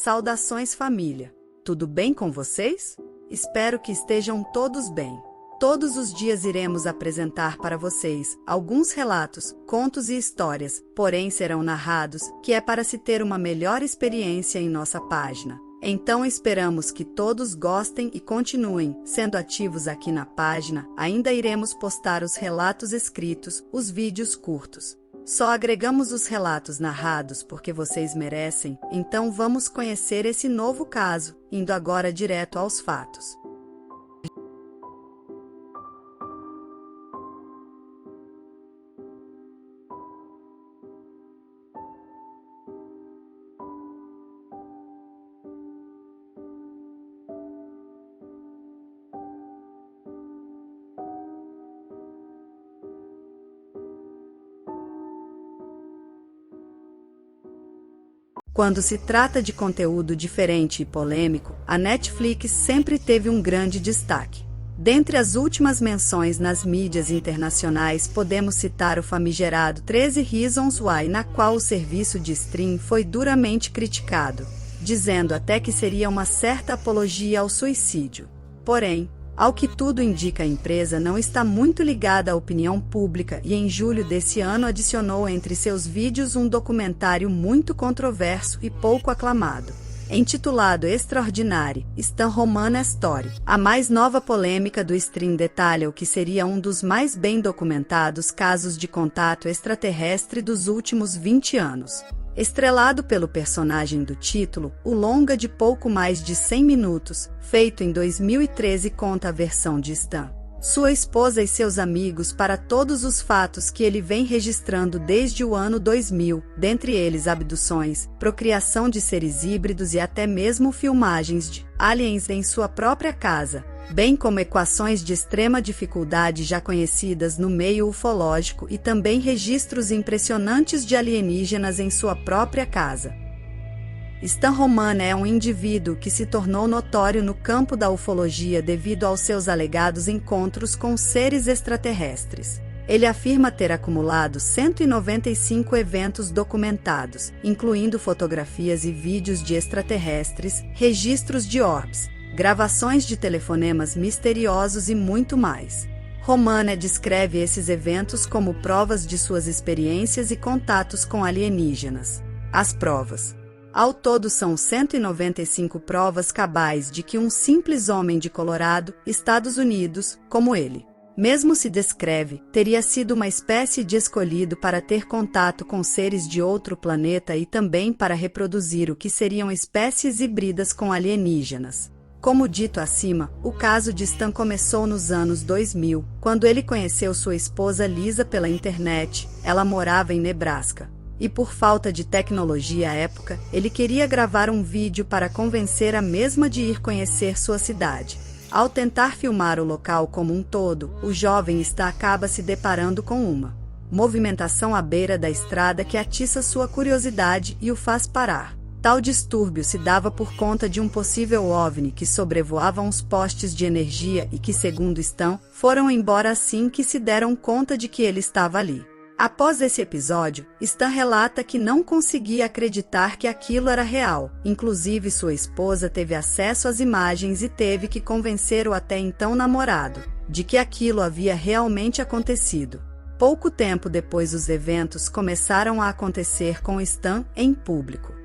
Saudações, família! Tudo bem com vocês? Espero que estejam todos bem. Todos os dias iremos apresentar para vocês alguns relatos, contos e histórias, porém serão narrados, que é para se ter uma melhor experiência em nossa página. Então esperamos que todos gostem e continuem sendo ativos aqui na página. Ainda iremos postar os relatos escritos, os vídeos curtos. Só agregamos os relatos narrados porque vocês merecem, então vamos conhecer esse novo caso, indo agora direto aos fatos. Quando se trata de conteúdo diferente e polêmico, a Netflix sempre teve um grande destaque. Dentre as últimas menções nas mídias internacionais, podemos citar o famigerado 13 Reasons Why, na qual o serviço de stream foi duramente criticado, dizendo até que seria uma certa apologia ao suicídio. Porém, ao que tudo indica, a empresa não está muito ligada à opinião pública e em julho desse ano adicionou entre seus vídeos um documentário muito controverso e pouco aclamado, intitulado Extraordinary, Stan Roman Story. A mais nova polêmica do stream detalha o que seria um dos mais bem documentados casos de contato extraterrestre dos últimos 20 anos. Estrelado pelo personagem do título, o longa de pouco mais de 100 minutos, feito em 2013, conta a versão de Stan, sua esposa e seus amigos para todos os fatos que ele vem registrando desde o ano 2000, dentre eles abduções, procriação de seres híbridos e até mesmo filmagens de aliens em sua própria casa, bem como equações de extrema dificuldade já conhecidas no meio ufológico e também registros impressionantes de alienígenas em sua própria casa. Stan Roman é um indivíduo que se tornou notório no campo da ufologia devido aos seus alegados encontros com seres extraterrestres. Ele afirma ter acumulado 195 eventos documentados, incluindo fotografias e vídeos de extraterrestres, registros de orbs, gravações de telefonemas misteriosos e muito mais. Roman descreve esses eventos como provas de suas experiências e contatos com alienígenas. As provas. Ao todo são 195 provas cabais de que um simples homem de Colorado, Estados Unidos, como ele, mesmo se descreve, teria sido uma espécie de escolhido para ter contato com seres de outro planeta e também para reproduzir o que seriam espécies híbridas com alienígenas. Como dito acima, o caso de Stan começou nos anos 2000, quando ele conheceu sua esposa Lisa pela internet. Ela morava em Nebraska. E por falta de tecnologia à época, ele queria gravar um vídeo para convencer a mesma de ir conhecer sua cidade. Ao tentar filmar o local como um todo, o jovem acaba se deparando com uma movimentação à beira da estrada que atiça sua curiosidade e o faz parar. Tal distúrbio se dava por conta de um possível OVNI que sobrevoava uns postes de energia e que, segundo Stan, foram embora assim que se deram conta de que ele estava ali. Após esse episódio, Stan relata que não conseguia acreditar que aquilo era real. Inclusive, sua esposa teve acesso às imagens e teve que convencer o até então namorado de que aquilo havia realmente acontecido. Pouco tempo depois, os eventos começaram a acontecer com Stan em público.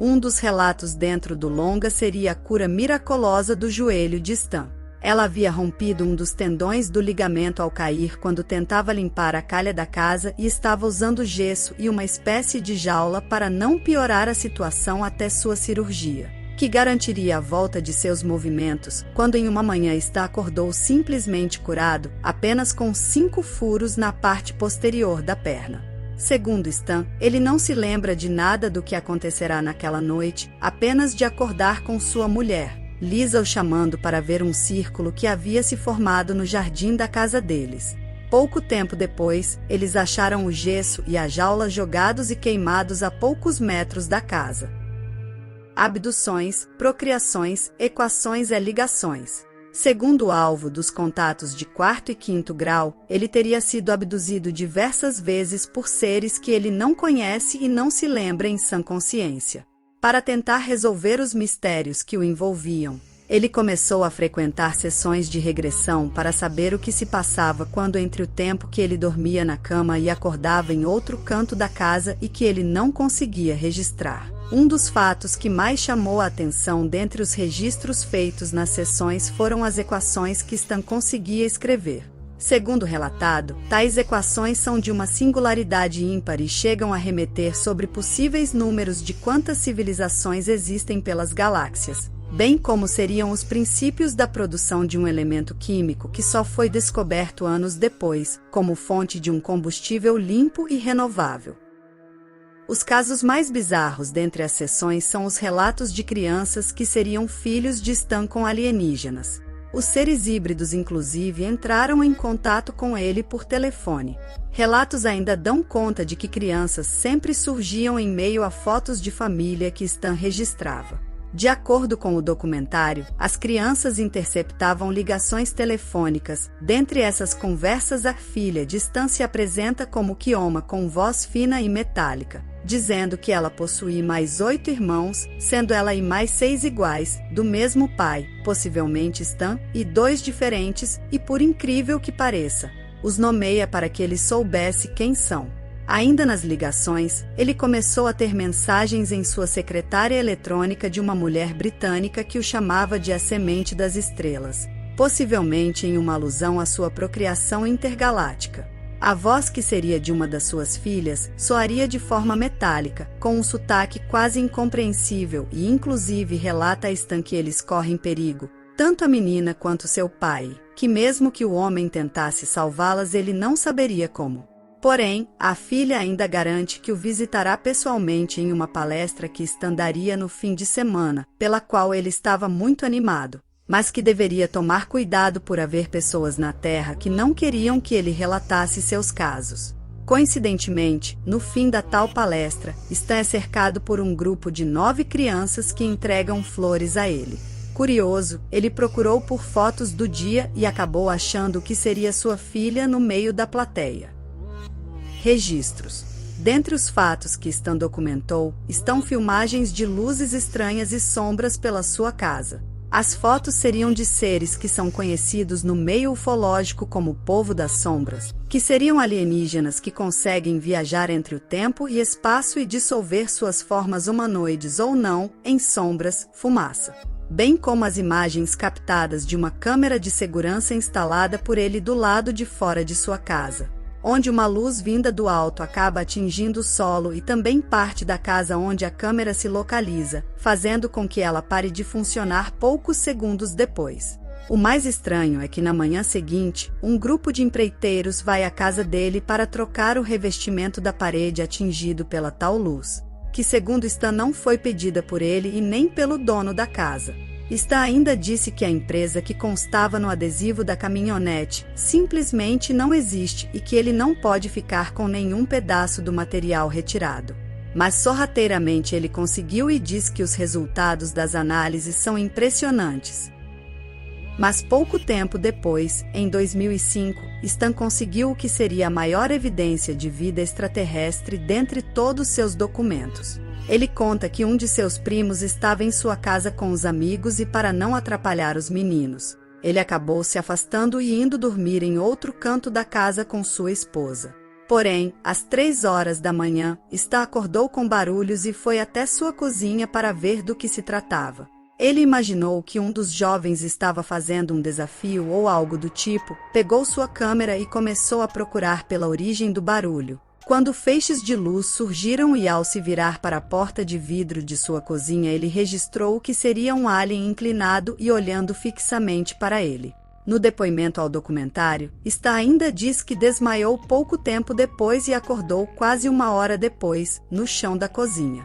Um dos relatos dentro do longa seria a cura miraculosa do joelho de Stan. Ela havia rompido um dos tendões do ligamento ao cair quando tentava limpar a calha da casa e estava usando gesso e uma espécie de jaula para não piorar a situação até sua cirurgia, que garantiria a volta de seus movimentos, quando em uma manhã Stan acordou simplesmente curado, apenas com 5 furos na parte posterior da perna. Segundo Stan, ele não se lembra de nada do que acontecerá naquela noite, apenas de acordar com sua mulher, Lisa, o chamando para ver um círculo que havia se formado no jardim da casa deles. Pouco tempo depois, eles acharam o gesso e a jaula jogados e queimados a poucos metros da casa. Abduções, procriações, equações e ligações. Segundo o alvo dos contatos de 4º e 5º grau, ele teria sido abduzido diversas vezes por seres que ele não conhece e não se lembra em sã consciência. Para tentar resolver os mistérios que o envolviam, ele começou a frequentar sessões de regressão para saber o que se passava quando entre o tempo que ele dormia na cama e acordava em outro canto da casa e que ele não conseguia registrar. Um dos fatos que mais chamou a atenção dentre os registros feitos nas sessões foram as equações que Stan conseguia escrever. Segundo relatado, tais equações são de uma singularidade ímpar e chegam a remeter sobre possíveis números de quantas civilizações existem pelas galáxias, bem como seriam os princípios da produção de um elemento químico que só foi descoberto anos depois, como fonte de um combustível limpo e renovável. Os casos mais bizarros dentre as sessões são os relatos de crianças que seriam filhos de Stan com alienígenas. Os seres híbridos inclusive entraram em contato com ele por telefone. Relatos ainda dão conta de que crianças sempre surgiam em meio a fotos de família que Stan registrava. De acordo com o documentário, as crianças interceptavam ligações telefônicas. Dentre essas conversas, a filha de Stan se apresenta como Kioma com voz fina e metálica, dizendo que ela possui mais 8 irmãos, sendo ela e mais 6 iguais, do mesmo pai, possivelmente Stan, e 2 diferentes, e por incrível que pareça, os nomeia para que ele soubesse quem são. Ainda nas ligações, ele começou a ter mensagens em sua secretária eletrônica de uma mulher britânica que o chamava de a semente das estrelas, possivelmente em uma alusão à sua procriação intergaláctica. A voz, que seria de uma das suas filhas, soaria de forma metálica, com um sotaque quase incompreensível e inclusive relata a Stan que eles correm perigo, tanto a menina quanto seu pai, que mesmo que o homem tentasse salvá-las ele não saberia como. Porém, a filha ainda garante que o visitará pessoalmente em uma palestra que Stan daria no fim de semana, pela qual ele estava muito animado, mas que deveria tomar cuidado por haver pessoas na Terra que não queriam que ele relatasse seus casos. Coincidentemente, no fim da tal palestra, Stan é cercado por um grupo de 9 crianças que entregam flores a ele. Curioso, ele procurou por fotos do dia e acabou achando que seria sua filha no meio da plateia. Registros. Dentre os fatos que Stan documentou, estão filmagens de luzes estranhas e sombras pela sua casa. As fotos seriam de seres que são conhecidos no meio ufológico como povo das sombras, que seriam alienígenas que conseguem viajar entre o tempo e espaço e dissolver suas formas humanoides ou não em sombras, fumaça, bem como as imagens captadas de uma câmera de segurança instalada por ele do lado de fora de sua casa, onde uma luz vinda do alto acaba atingindo o solo e também parte da casa onde a câmera se localiza, fazendo com que ela pare de funcionar poucos segundos depois. O mais estranho é que na manhã seguinte, um grupo de empreiteiros vai à casa dele para trocar o revestimento da parede atingido pela tal luz, que segundo Stan não foi pedida por ele e nem pelo dono da casa. Stan ainda disse que a empresa que constava no adesivo da caminhonete simplesmente não existe e que ele não pode ficar com nenhum pedaço do material retirado. Mas sorrateiramente ele conseguiu e diz que os resultados das análises são impressionantes. Mas pouco tempo depois, em 2005, Stan conseguiu o que seria a maior evidência de vida extraterrestre dentre todos seus documentos. Ele conta que um de seus primos estava em sua casa com os amigos e, para não atrapalhar os meninos, ele acabou se afastando e indo dormir em outro canto da casa com sua esposa. Porém, às 3 horas da manhã, Stan acordou com barulhos e foi até sua cozinha para ver do que se tratava. Ele imaginou que um dos jovens estava fazendo um desafio ou algo do tipo, pegou sua câmera e começou a procurar pela origem do barulho. Quando feixes de luz surgiram e ao se virar para a porta de vidro de sua cozinha ele registrou o que seria um alien inclinado e olhando fixamente para ele. No depoimento ao documentário, Stan ainda diz que desmaiou pouco tempo depois e acordou quase 1 hora depois, no chão da cozinha.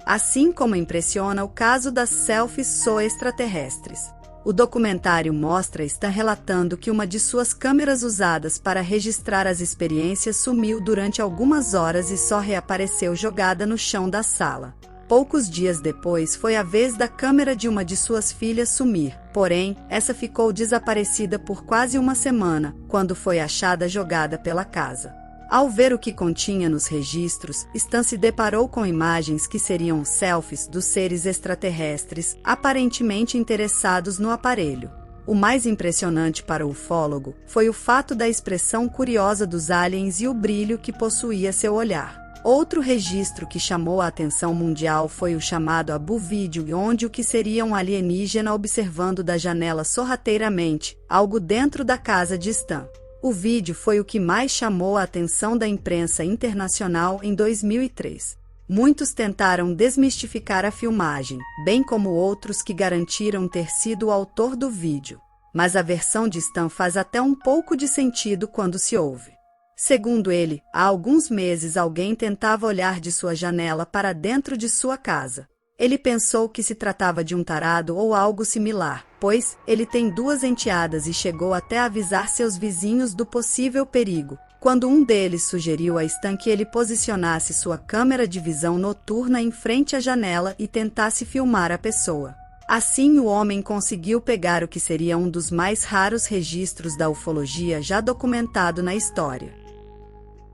Assim como impressiona o caso das selfies extraterrestres. O documentário mostra Stan relatando que uma de suas câmeras usadas para registrar as experiências sumiu durante algumas horas e só reapareceu jogada no chão da sala. Poucos dias depois foi a vez da câmera de uma de suas filhas sumir, porém, essa ficou desaparecida por quase 1 semana, quando foi achada jogada pela casa. Ao ver o que continha nos registros, Stan se deparou com imagens que seriam selfies dos seres extraterrestres, aparentemente interessados no aparelho. O mais impressionante para o ufólogo foi o fato da expressão curiosa dos aliens e o brilho que possuía seu olhar. Outro registro que chamou a atenção mundial foi o chamado Abu Vídeo, onde o que seria um alienígena observando da janela sorrateiramente, algo dentro da casa de Stan. O vídeo foi o que mais chamou a atenção da imprensa internacional em 2003. Muitos tentaram desmistificar a filmagem, bem como outros que garantiram ter sido o autor do vídeo. Mas a versão de Stan faz até um pouco de sentido quando se ouve. Segundo ele, há alguns meses alguém tentava olhar de sua janela para dentro de sua casa. Ele pensou que se tratava de um tarado ou algo similar, pois ele tem 2 enteadas e chegou até a avisar seus vizinhos do possível perigo, quando um deles sugeriu a Stan que ele posicionasse sua câmera de visão noturna em frente à janela e tentasse filmar a pessoa. Assim, o homem conseguiu pegar o que seria um dos mais raros registros da ufologia já documentado na história.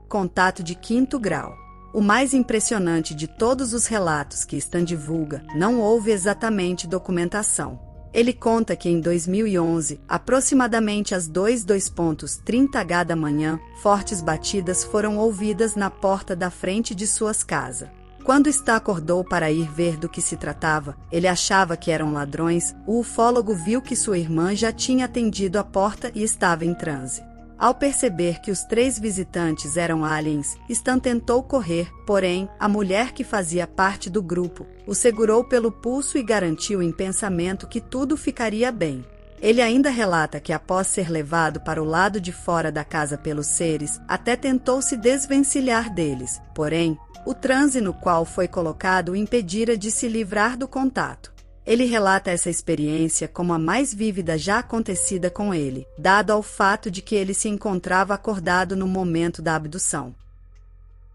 Contato de 5º grau. O mais impressionante de todos os relatos que Stan divulga, não houve exatamente documentação. Ele conta que em 2011, aproximadamente às 2:30 da manhã, fortes batidas foram ouvidas na porta da frente de suas casas. Quando Stan acordou para ir ver do que se tratava, ele achava que eram ladrões. O ufólogo viu que sua irmã já tinha atendido a porta e estava em transe. Ao perceber que os 3 visitantes eram aliens, Stan tentou correr, porém, a mulher que fazia parte do grupo o segurou pelo pulso e garantiu em pensamento que tudo ficaria bem. Ele ainda relata que após ser levado para o lado de fora da casa pelos seres, até tentou se desvencilhar deles, porém, o transe no qual foi colocado o impedira de se livrar do contato. Ele relata essa experiência como a mais vívida já acontecida com ele, dado ao fato de que ele se encontrava acordado no momento da abdução.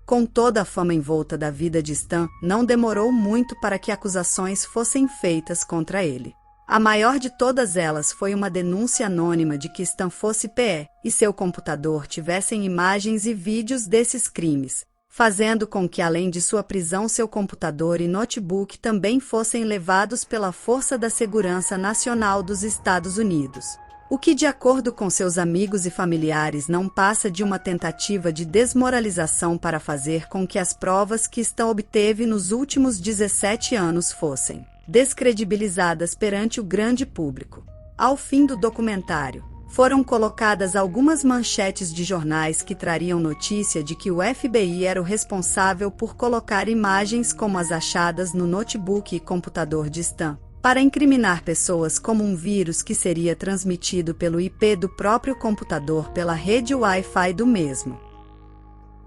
Com toda a fama envolta da vida de Stan, não demorou muito para que acusações fossem feitas contra ele. A maior de todas elas foi uma denúncia anônima de que Stan fosse PE e seu computador tivessem imagens e vídeos desses crimes, fazendo com que, além de sua prisão, seu computador e notebook também fossem levados pela Força da Segurança Nacional dos Estados Unidos. O que, de acordo com seus amigos e familiares, não passa de uma tentativa de desmoralização para fazer com que as provas que Stan obteve nos últimos 17 anos fossem descredibilizadas perante o grande público. Ao fim do documentário, foram colocadas algumas manchetes de jornais que trariam notícia de que o FBI era o responsável por colocar imagens como as achadas no notebook e computador de Stan, para incriminar pessoas como um vírus que seria transmitido pelo IP do próprio computador pela rede Wi-Fi do mesmo.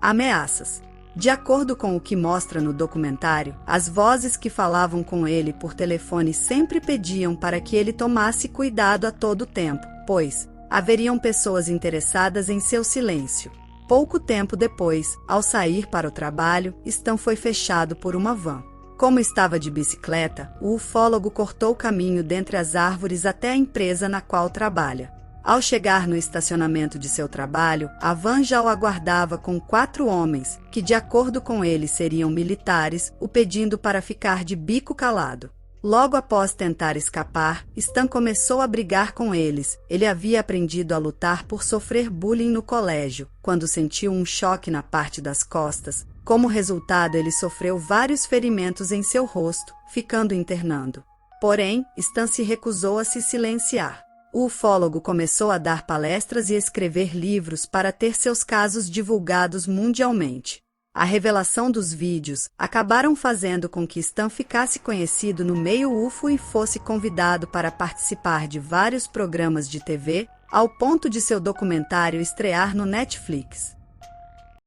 Ameaças. De acordo com o que mostra no documentário, as vozes que falavam com ele por telefone sempre pediam para que ele tomasse cuidado a todo tempo, pois haveriam pessoas interessadas em seu silêncio. Pouco tempo depois, ao sair para o trabalho, Stan foi fechado por uma van. Como estava de bicicleta, o ufólogo cortou o caminho dentre as árvores até a empresa na qual trabalha. Ao chegar no estacionamento de seu trabalho, a van já o aguardava com 4 homens, que de acordo com ele seriam militares, o pedindo para ficar de bico calado. Logo após tentar escapar, Stan começou a brigar com eles. Ele havia aprendido a lutar por sofrer bullying no colégio, quando sentiu um choque na parte das costas. Como resultado, ele sofreu vários ferimentos em seu rosto, ficando internado. Porém, Stan se recusou a se silenciar. O ufólogo começou a dar palestras e escrever livros para ter seus casos divulgados mundialmente. A revelação dos vídeos acabaram fazendo com que Stan ficasse conhecido no meio UFO e fosse convidado para participar de vários programas de TV, ao ponto de seu documentário estrear no Netflix.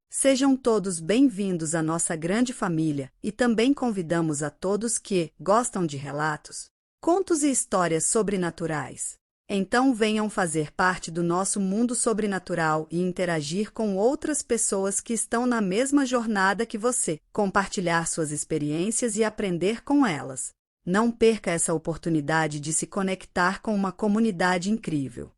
Sejam todos bem-vindos à nossa grande família e também convidamos a todos que gostam de relatos, contos e histórias sobrenaturais. Então venham fazer parte do nosso mundo sobrenatural e interagir com outras pessoas que estão na mesma jornada que você, compartilhar suas experiências e aprender com elas. Não perca essa oportunidade de se conectar com uma comunidade incrível.